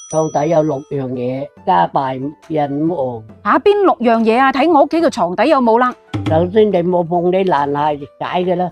床底有6樣嘢，家敗人亡。邊6樣嘢啊？睇我屋企嘅床底有冇啦。首先你冇碰啲爛鞋解嘅啦。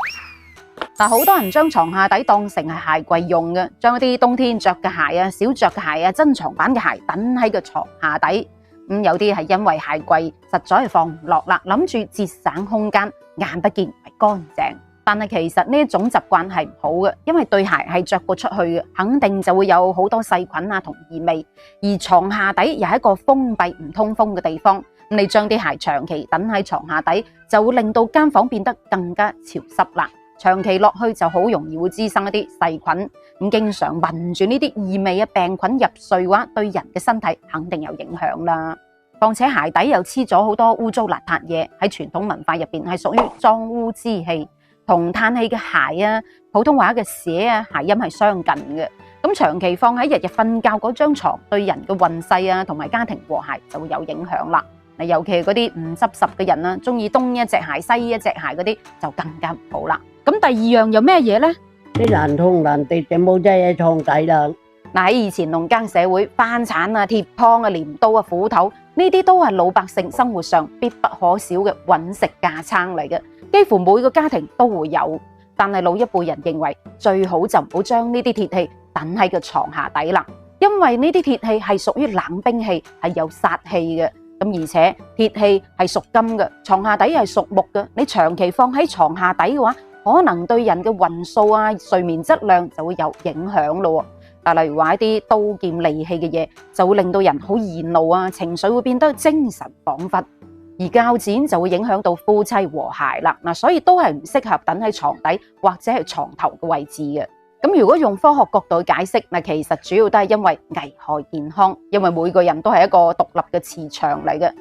但好多人將床下底當成係鞋櫃用嘅，將一啲冬天着嘅鞋啊、少着嘅鞋啊、珍藏版嘅鞋等喺個床下底。有啲係因為鞋櫃實在係放唔落啦，諗住節省空間，眼不見為乾淨。但係其實呢一種習慣係唔好嘅，因為對鞋係着過出去嘅，肯定就會有好多細菌啊同異味。而床下底又係一個封閉唔通風嘅地方，你將啲鞋長期等喺床下底，就會令到間房變得更加潮濕啦。長期落去就好容易會滋生一啲細菌，經常聞住呢啲異味啊、病菌入睡嘅話，對人嘅身體肯定有影響啦。況且鞋底又黐咗好多污糟邋遢嘢，喺傳統文化入邊係屬於髒污之氣，同嘆氣嘅鞋啊、普通話嘅寫啊諧音係相近嘅。咁長期放喺日日瞓覺嗰張床，對人嘅運勢啊同埋家庭和諧就會有影響啦。尤其係嗰啲唔執拾嘅人啊，中意東一隻鞋西一隻鞋嗰啲就更加唔好啦。咁第二樣有咩嘢呢？啲爛通爛地就冇擠喺床底啦。喺以前農耕社會，番鏟啊、鐵滂啊、鐮刀啊、斧頭呢啲都係老百姓生活上必不可少嘅揾食架撐嚟嘅，幾乎每個家庭都會有。但係老一輩人認為最好就唔好將呢啲鐵器等喺個床下底啦，因為呢啲鐵器係屬於冷兵器，係有殺氣嘅。而且鐵器係屬金嘅，床下底係屬木嘅。你長期放喺床下底嘅話，可能對人嘅運數啊、睡眠質量就會有影響咯。例如話一啲刀劍利器嘅嘢，就會令到人好易怒啊，情緒會變得精神恍惚。而鉸剪就會影響到夫妻和諧啦。所以都係唔適合等喺床底或者係床頭嘅位置嘅。如果用科學角度解釋，其實主要都係因為危害健康，因為每個人都係一個獨立嘅磁場嚟嘅。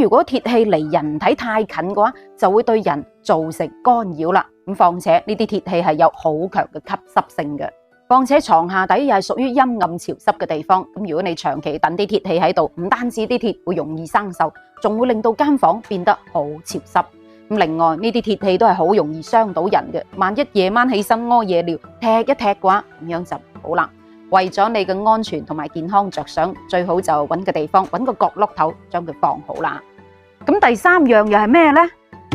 如果鐵器離人體太近嘅話，就會對人造成干擾啦。況且呢啲鐵器係有好強嘅吸濕性嘅，況且床下底又係屬於陰暗潮濕嘅地方。如果你長期等啲鐵器喺度，唔單止啲鐵會容易生鏽，仲會令到間房變得好潮濕。另外呢啲鐵器都係好容易傷到人嘅，萬一夜晚起身屙夜尿踢一踢嘅話，咁樣就唔好啦。為咗你嘅安全同埋健康着想，最好就揾個地方，揾個角落頭將佢放好啦。咁第三樣又係咩呢？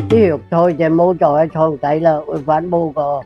啲藥材就冇坐喺床底啦，會反毛個。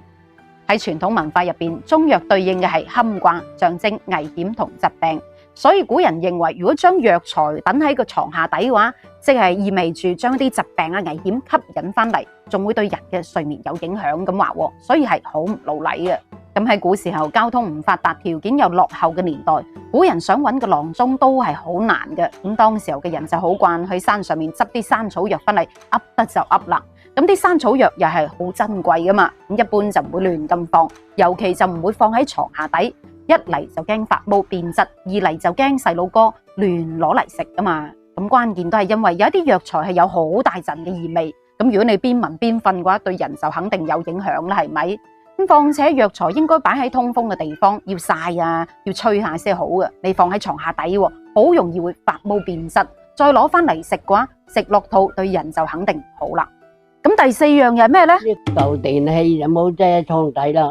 喺傳統文化入邊，中藥對應嘅係坎卦，象徵危險同疾病。所以古人認為，如果將藥材等喺個床下底嘅話，即係意味住將啲疾病啊、危險吸引翻嚟，仲會對人嘅睡眠有影響咁話，所以係好唔老禮嘅。喺古時候交通唔發達、條件又落後嘅年代，古人想揾個郎中都係好難嘅。當時候嘅人就好慣去山上面執啲山草藥翻嚟，噏得就噏啦。啲山草藥又係好珍貴噶嘛，一般就唔會亂咁放，尤其就唔會放喺床下底。一嚟就驚發毛變質，二嚟就驚細佬哥亂攞嚟食噶嘛。關鍵都係因為有一啲藥材係有好大陣嘅異味，如果你邊聞邊瞓嘅話，對人就肯定有影響啦，係咪？況且藥材應該擺喺通風嘅地方，要曬啊，要吹下先好嘅。你放喺床下底，好容易會發毛變質，再攞翻嚟食嘅話，食落肚對人就肯定唔好啦。第四樣又係咩呢？啲舊電器就冇擠喺床底啦。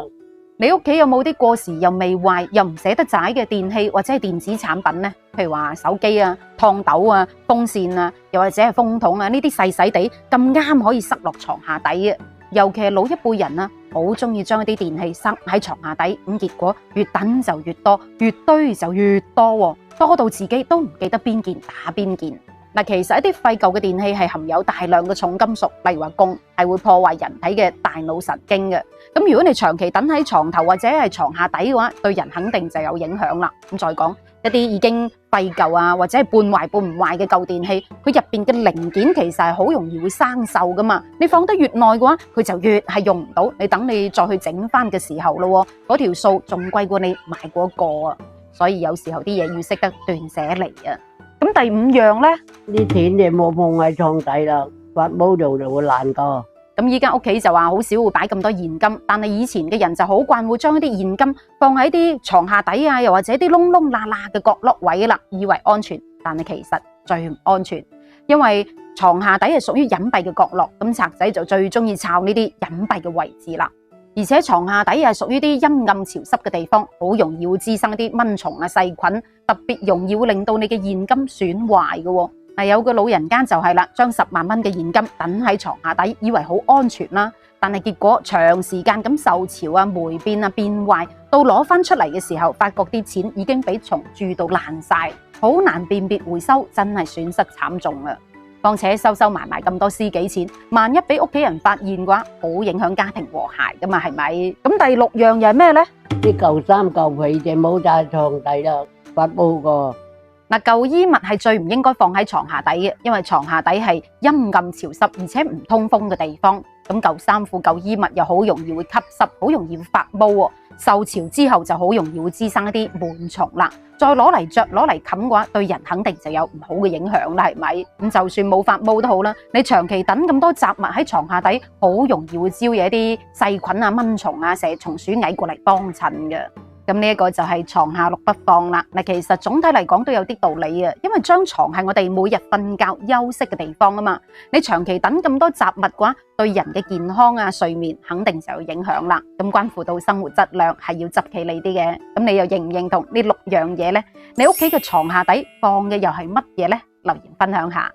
你屋企有冇啲過時又未壞又唔捨得giải嘅電器或者係電子產品呢？譬如話手機啊、熨斗啊、風扇啊，又或者係風筒啊，呢啲細細地咁啱可以塞落床下底嘅。尤其係老一輩人啊，好中意將一啲電器塞喺床下底，結果越等就越多，越堆就越多，多到自己都唔記得邊件打邊件。其實一啲廢舊嘅電器係含有大量嘅重金屬，例如話汞，係會破壞人體嘅大腦神經嘅。如果你長期等喺床頭或者係床下底嘅話，對人肯定就有影響啦。再講一啲已經廢舊啊，或者係半壞半唔壞嘅舊電器，佢入邊嘅零件其實係好容易會生鏽噶嘛。你放得越耐嘅話，佢就越係用唔到。你等你再去整翻嘅時候咯，嗰條數仲貴過你買嗰個啊。所以有時候啲嘢要識得斷捨離啊。第五樣呢，啲錢就冇放喺床底啦，發毛就會爛個。依家屋企就話好少會擺咁多現金，但係以前嘅人就好慣會將一啲現金放喺啲床下底啊，又或者啲窿窿罅罅嘅角落位啦，以為安全，但係其實最唔安全，因為床下底係屬於隱蔽嘅角落，賊仔就最中意抄呢啲隱蔽嘅位置啦。而且床下底係屬於啲陰暗潮濕嘅地方，好容易會滋生一啲蚊蟲啊、細菌，特別容易會令到你嘅現金損壞嘅喎。嗱，有個老人家就係啦，將10萬蚊嘅現金等喺床下底，以為好安全啦。但係結果長時間咁受潮啊、霉變啊、變壞，到攞翻出嚟嘅時候，發覺啲錢已經俾蟲蛀到爛晒，好難辨別回收，真係損失慘重啊！況且收埋咁多私己錢，萬一俾屋企人發現嘅話，好影響家庭和諧噶嘛，係咪？咁第6樣又係咩呢？啲舊衫舊被就冇晒床底啦，發煲過。嗱，舊衣物係最唔應該放喺床下底嘅，因為床下底係陰暗潮濕而且唔通風嘅地方。咁舊衫褲、舊衣物又好容易會吸濕，好容易會發毛喎。受潮之後就好容易會滋生一啲蟎蟲啦。再攞嚟着、攞嚟冚嘅話，對人肯定就有唔好嘅影響啦，係咪？咁就算冇發毛都好啦，你長期等咁多雜物喺床下底，好容易會招惹一啲細菌啊、蚊蟲啊、蛇蟲鼠蟻過嚟幫襯嘅。咁呢一個就係床下六不放啦。嗱，其實總體嚟講都有啲道理啊，因為張床係我哋每日瞓覺休息嘅地方啊嘛。你長期等咁多雜物嘅話，對人嘅健康啊、睡眠肯定就有影響啦。咁關乎到生活質量，係要執企理啲嘅。咁你又認唔認同呢6樣嘢呢？你屋企嘅床下底放嘅又係乜嘢呢？留言分享下。